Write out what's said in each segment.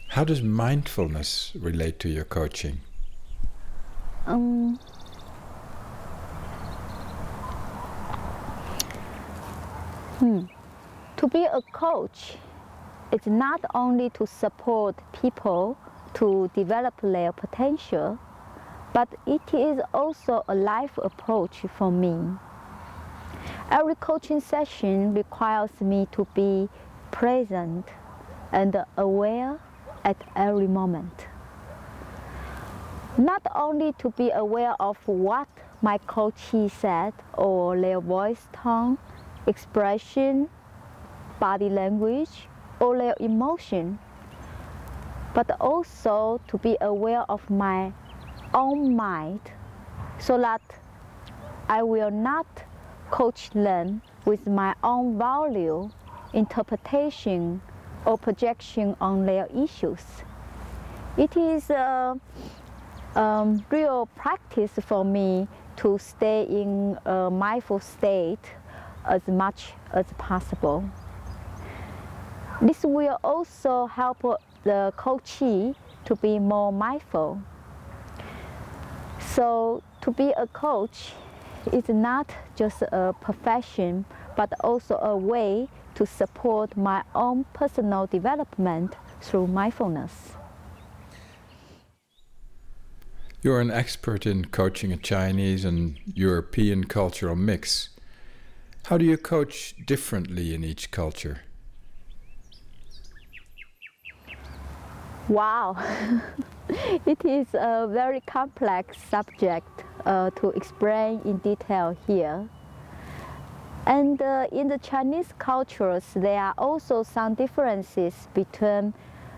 How does mindfulness relate to your coaching? To be a coach, it's not only to support people to develop their potential, but it is also a life approach for me. Every coaching session requires me to be present and aware at every moment. Not only to be aware of what my coachee said or their voice tone, expression, body language, or their emotion, but also to be aware of my own mind so that I will not coach them with my own value, interpretation, or projection on their issues. It is a real practice for me to stay in a mindful state as much as possible. This will also help the coachee to be more mindful. So to be a coach is not just a profession, but also a way to support my own personal development through mindfulness. You're an expert in coaching a Chinese and European cultural mix. How do you coach differently in each culture? Wow, it is a very complex subject to explain in detail here. And in the Chinese cultures, there are also some differences between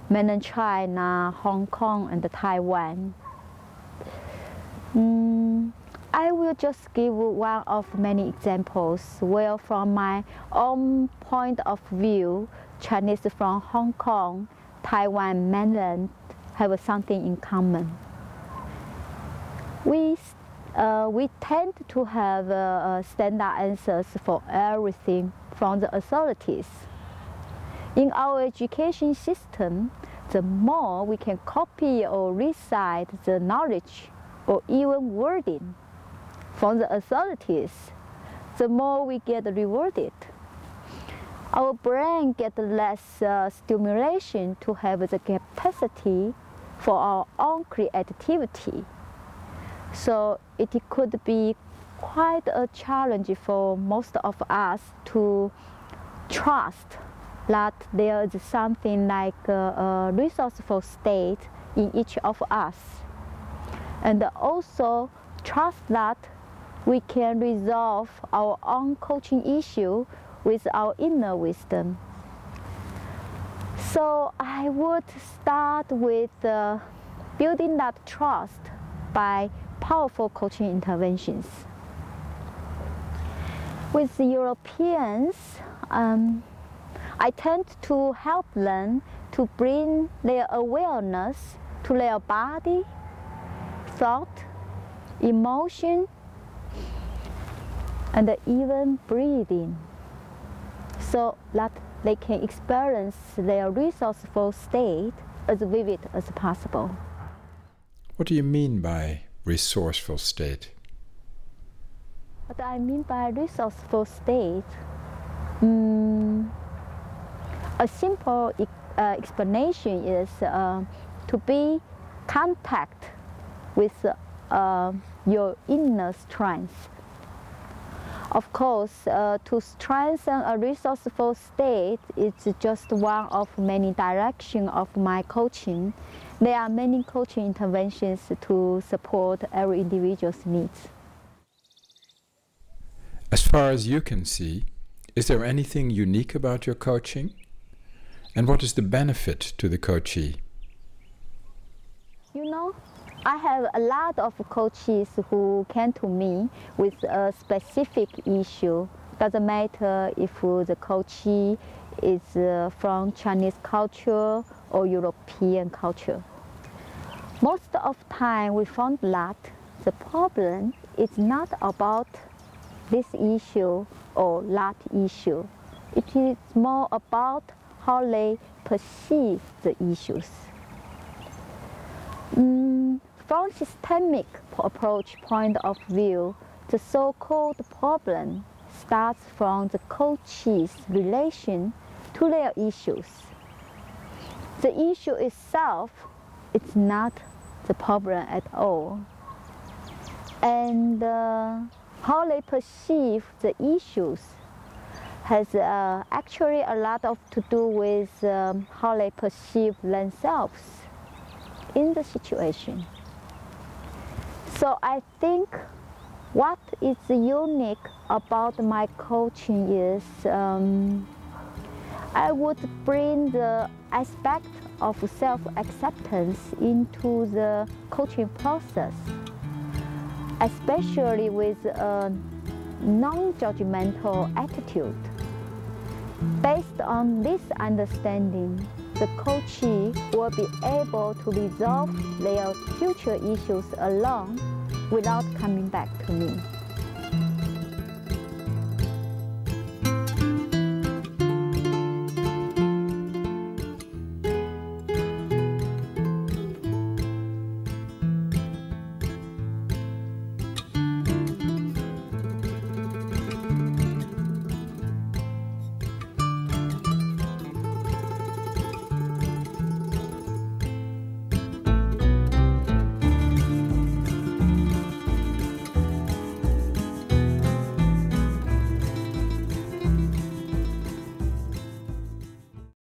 mainland China, Hong Kong, and Taiwan. I will just give one of many examples where, from my own point of view, Chinese from Hong Kong, Taiwan mainland have something in common. We tend to have standard answers for everything from the authorities. In our education system, the more we can copy or recite the knowledge or even wording from the authorities, the more we get rewarded. Our brain gets less stimulation to have the capacity for our own creativity. So it could be quite a challenge for most of us to trust that there is something like a resourceful state in each of us, and also trust that we can resolve our own coaching issue with our inner wisdom. So I would start with building that trust by powerful coaching interventions. With the Europeans, I tend to help them to bring their awareness to their body, thought, emotion, and even breathing, so that they can experience their resourceful state as vivid as possible. What do you mean by resourceful state? What I mean by resourceful state, a simple explanation is to be contact with your inner strength. Of course, to strengthen a resourceful state, it's just one of many directions of my coaching. There are many coaching interventions to support every individual's needs. As far as you can see, is there anything unique about your coaching? And what is the benefit to the coachee? You know, I have a lot of coaches who came to me with a specific issue Doesn't matter if the coachee is from Chinese culture or European culture. Most of the time we found that the problem is not about this issue or that issue. It is more about how they perceive the issues. From systemic approach point of view, the so-called problem starts from the coachee's relation to their issues. The issue itself is not the problem at all. And how they perceive the issues has actually a lot to do with how they perceive themselves in the situation. So I think what is unique about my coaching is I would bring the aspect of self-acceptance into the coaching process, especially with a non-judgmental attitude. Based on this understanding, the coachee will be able to resolve their future issues alone without coming back to me.